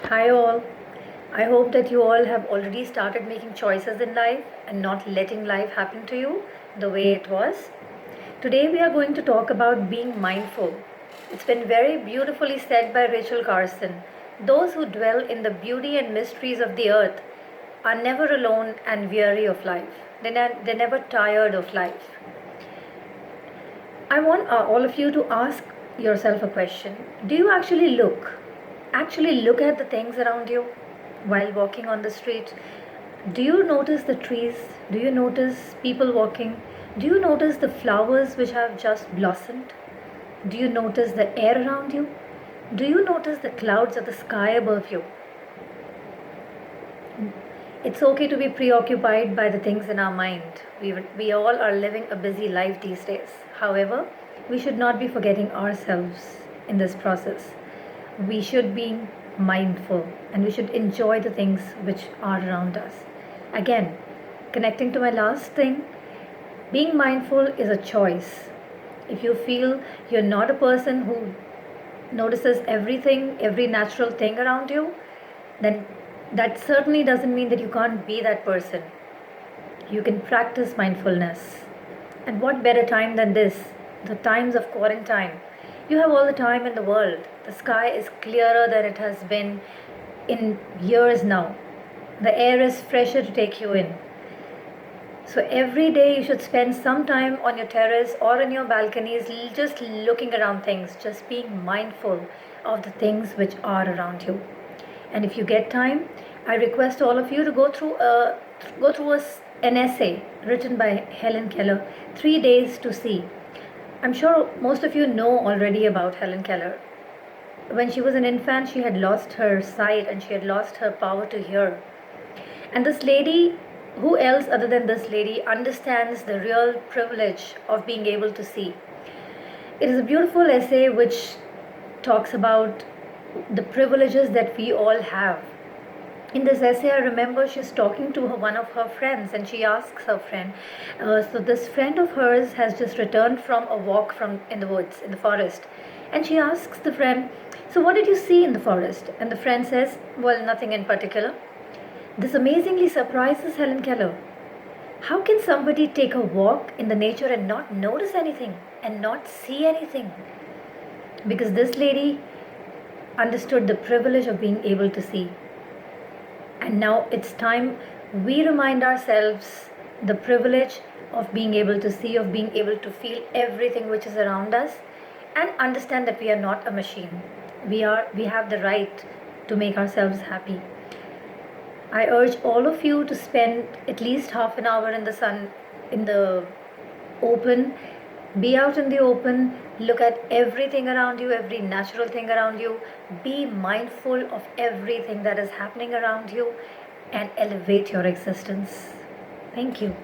Hi, all. I hope that you all have already started making choices in life and not letting life happen to you the way it was. Today, we are going to talk about being mindful. It's been very beautifully said by Rachel Carson. Those who dwell in the beauty and mysteries of the earth are never alone and weary of life. They're never tired of life. I want all of you to ask yourself a question. Do you actually look at the things around you while walking on the street? Do you notice the trees? Do you notice people walking? Do you notice the flowers which have just blossomed? Do you notice the air around you? Do you notice the clouds of the sky above you? It's okay to be preoccupied by the things in our mind. We all are living a busy life these days. However, we should not be forgetting ourselves in this process. We should be mindful and we should enjoy the things which are around us. Again, connecting to my last thing, being mindful is a choice. If you feel you're not a person who notices everything, every natural thing around you, then that certainly doesn't mean that you can't be that person. You can practice mindfulness. And what better time than this? The times of quarantine. You have all the time in the world. The sky is clearer than it has been in years now. The air is fresher to take you in. So every day you should spend some time on your terrace or on your balconies just looking around things, just being mindful of the things which are around you. And if you get time, I request all of you to an essay written by Helen Keller, 3 Days to See. I'm sure most of you know already about Helen Keller. When she was an infant, she had lost her sight and she had lost her power to hear. And this lady, who else other than this lady, understands the real privilege of being able to see? It is a beautiful essay which talks about the privileges that we all have. In this essay, I remember she's talking to one of her friends, and she asks her friend. So this friend of hers has just returned from a walk from in the woods, in the forest, and she asks the friend, "So what did you see in the forest?" And the friend says, "Well, nothing in particular." This amazingly surprises Helen Keller. How can somebody take a walk in the nature and not notice anything and not see anything? Because this lady understood the privilege of being able to see. And now it's time we remind ourselves the privilege of being able to see, of being able to feel everything which is around us, and understand that we are not a machine. We have the right to make ourselves happy. I urge all of you to spend at least half an hour in the sun, in the open. Be out in the open, look at everything around you, every natural thing around you. Be mindful of everything that is happening around you and elevate your existence. Thank you.